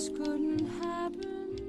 this couldn't happen.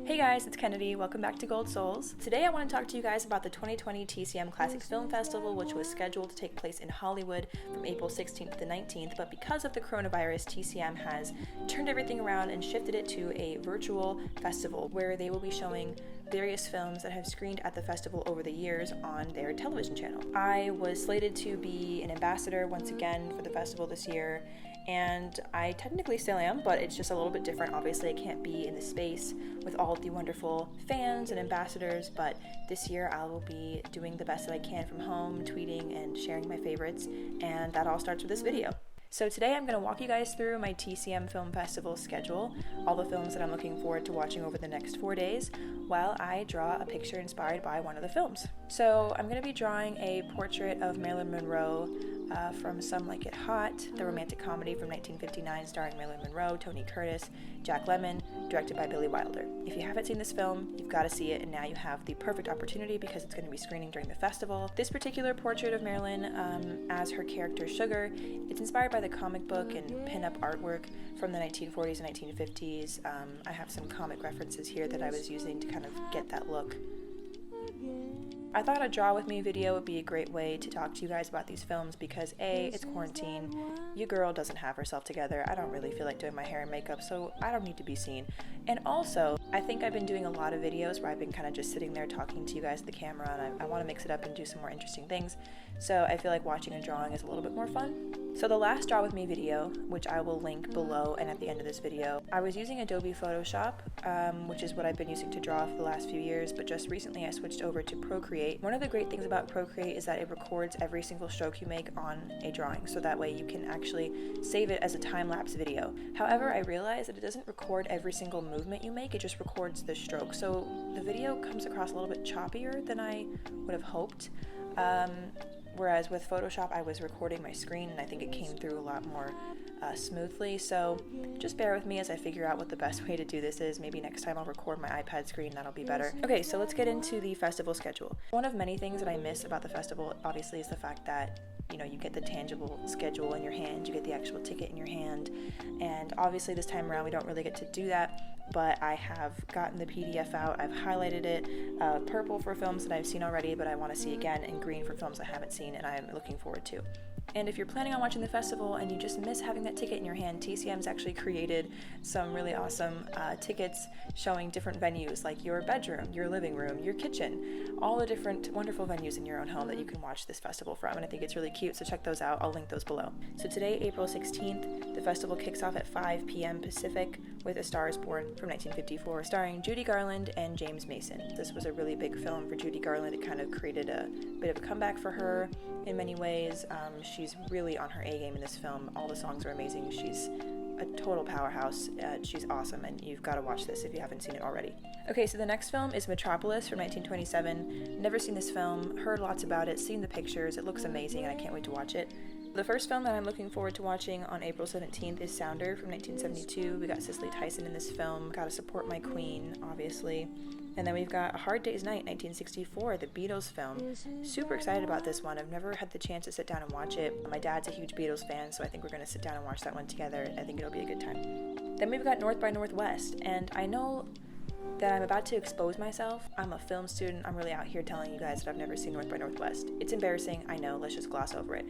Hey guys, it's Kennedy. Welcome back to Gold Souls. Today I want to talk to you guys about the 2020 TCM Classic Film Festival, which was scheduled to take place in Hollywood from April 16th to the 19th, but because of the coronavirus, TCM has turned everything around and shifted it to a virtual festival where they will be showing various films that have screened at the festival over the years on their television channel. I was slated to be an ambassador once again for the festival this year, and I technically still am, but it's just a little bit different. Obviously, I can't be in the space with all of the wonderful fans and ambassadors, but this year I will be doing the best that I can from home, tweeting and sharing my favorites, and that all starts with this video. So today I'm going to walk you guys through my TCM Film Festival schedule, all the films that I'm looking forward to watching over the next 4 days, while I draw a picture inspired by one of the films. So I'm going to be drawing a portrait of Marilyn Monroe from Some Like It Hot, the romantic comedy from 1959 starring Marilyn Monroe, Tony Curtis, Jack Lemmon, directed by Billy Wilder. If you haven't seen this film, you've got to see it, and now you have the perfect opportunity because it's going to be screening during the festival. This particular portrait of Marilyn as her character Sugar, it's inspired by the comic book and pin-up artwork from the 1940s and 1950s. I have some comic references here that I was using to kind of get that look. I thought a draw with me video would be a great way to talk to you guys about these films because A, it's quarantine, your girl doesn't have herself together, I don't really feel like doing my hair and makeup, so I don't need to be seen. And also, I think I've been doing a lot of videos where I've been kind of just sitting there talking to you guys at the camera, and I want to mix it up and do some more interesting things, so I feel like watching a drawing is a little bit more fun. So the last draw with me video, which I will link below and at the end of this video, I was using Adobe Photoshop, which is what I've been using to draw for the last few years, but just recently I switched over to Procreate. One of the great things about Procreate is that it records every single stroke you make on a drawing, so that way you can actually save it as a time-lapse video. However, I realized that it doesn't record every single movement you make, it just records the stroke, so the video comes across a little bit choppier than I would have hoped. Whereas with Photoshop, I was recording my screen and I think it came through a lot more smoothly. So just bear with me as I figure out what the best way to do this is. Maybe next time I'll record my iPad screen, that'll be better. Okay, so let's get into the festival schedule. One of many things that I miss about the festival, obviously, is the fact that you get the tangible schedule in your hand, you get the actual ticket in your hand, and obviously this time around we don't really get to do that, but I have gotten the PDF out, I've highlighted it, purple for films that I've seen already but I want to see again, and green for films I haven't seen and I'm looking forward to. And if you're planning on watching the festival and you just miss having that ticket in your hand, TCM's actually created some really awesome tickets showing different venues like your bedroom, your living room, your kitchen, all the different wonderful venues in your own home that you can watch this festival from, and I think it's really cute, so check those out. I'll link those below. So today, April 16th, the festival kicks off at 5 p.m. Pacific with A Star is Born from 1954, starring Judy Garland and James Mason. This was a really big film for Judy Garland. It kind of created a bit of a comeback for her in many ways. She's really on her A game in this film. All the songs are amazing. She's a total powerhouse. She's awesome, and you've got to watch this if you haven't seen it already. Okay, so the next film is Metropolis from 1927. Never seen this film, heard lots about it, seen the pictures. It looks amazing, and I can't wait to watch it. The first film that I'm looking forward to watching on April 17th is Sounder from 1972. We got Cicely Tyson in this film. Gotta support my queen, obviously. And then we've got A Hard Day's Night, 1964, the Beatles film. Super excited about this one. I've never had the chance to sit down and watch it. My dad's a huge Beatles fan, so I think we're going to sit down and watch that one together. I think it'll be a good time. Then we've got North by Northwest, and I know that I'm about to expose myself. I'm a film student. I'm really out here telling you guys that I've never seen North by Northwest. It's embarrassing, I know, let's just gloss over it.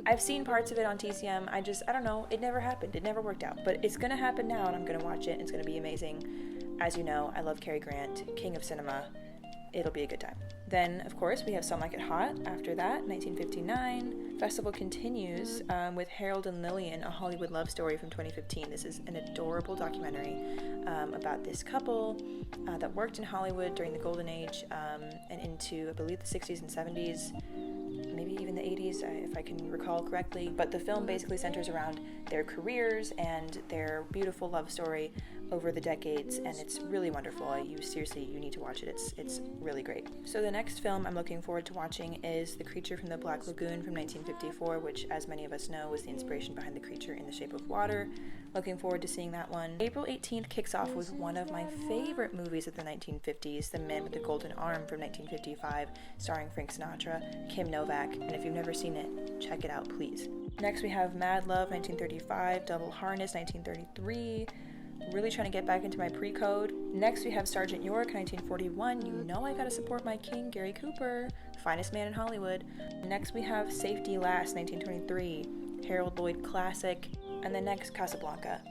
I've seen parts of it on TCM, I don't know, it never happened, it never worked out. But it's gonna happen now, and I'm gonna watch it, and it's gonna be amazing. As you know, I love Cary Grant, king of cinema. It'll be a good time. Then, of course, we have Some Like It Hot after that, 1959. Festival continues with Harold and Lillian, A Hollywood Love Story from 2015. This is an adorable documentary about this couple that worked in Hollywood during the Golden Age and into, I believe, the 60s and 70s, maybe even the 80s, if I can recall correctly. But the film basically centers around their careers and their beautiful love story over the decades, and it's really wonderful. You need to watch it. It's really great. So the next film I'm looking forward to watching is The Creature from the Black Lagoon from 1954, which, as many of us know, was the inspiration behind The Creature in the Shape of Water. Looking forward to seeing that one. April 18th kicks off with one of my favorite movies of the 1950s, The Man with the Golden Arm from 1955, starring Frank Sinatra, Kim Novak, and if you've never seen it, check it out, please. Next we have Mad Love, 1935, Double Harness, 1933, Really trying to get back into my pre-code. Next we have Sergeant York, 1941. You know I gotta support my king, Gary Cooper, finest man in Hollywood. Next we have Safety Last, 1923, Harold Lloyd classic. And then next, Casablanca,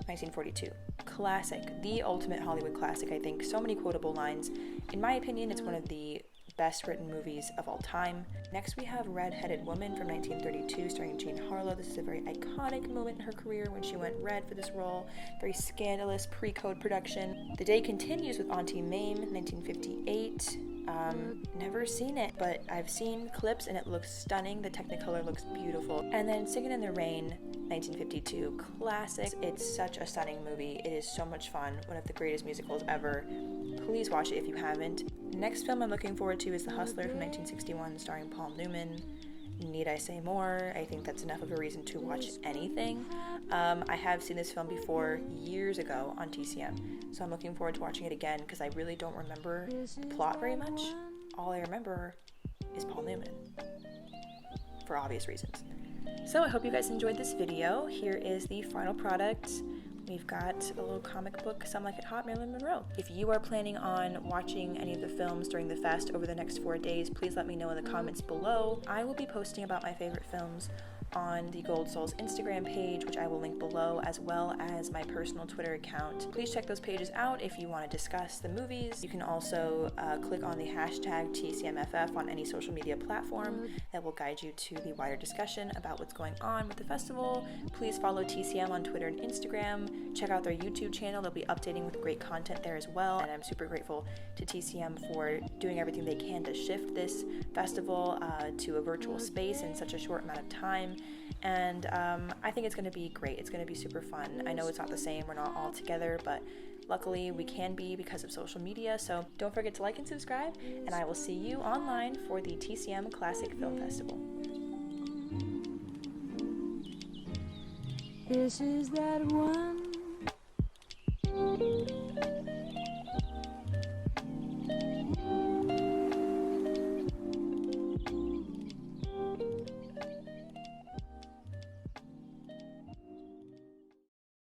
1942. Classic, the ultimate Hollywood classic, I think. So many quotable lines. In my opinion, it's one of the best written movies of all time. Next we have Red-Headed Woman from 1932 starring Jean Harlow. This is a very iconic moment in her career when she went red for this role. Very scandalous pre-code production. The Day Continues with Auntie Mame, 1958. Never seen it, but I've seen clips and it looks stunning. The Technicolor looks beautiful. And then Singin' in the Rain, 1952, classic. It's such a stunning movie. It is so much fun. One of the greatest musicals ever. Please watch it if you haven't. Next film I'm looking forward to is The Hustler from 1961, starring Paul Newman. Need I say more? I think that's enough of a reason to watch anything. I have seen this film before years ago on TCM, so I'm looking forward to watching it again because I really don't remember the plot very much. All I remember is Paul Newman, for obvious reasons. So I hope you guys enjoyed this video. Here is the final product. We've got a little comic book, Some Like It Hot, Marilyn Monroe. If you are planning on watching any of the films during the fest over the next 4 days, please let me know in the comments below. I will be posting about my favorite films on the Gold Souls Instagram page, which I will link below, as well as my personal Twitter account. Please check those pages out if you want to discuss the movies. You can also click on the hashtag TCMFF on any social media platform that will guide you to the wider discussion about what's going on with the festival. Please follow TCM on Twitter and Instagram. Check out their YouTube channel. They'll be updating with great content there as well. And I'm super grateful to TCM for doing everything they can to shift this festival to a virtual space in such a short amount of time. And I think it's going to be great. It's going to be super fun. I know it's not the same. We're not all together, but luckily we can be because of social media. So don't forget to like and subscribe, and I will see you online for the TCM Classic Film Festival. This is that one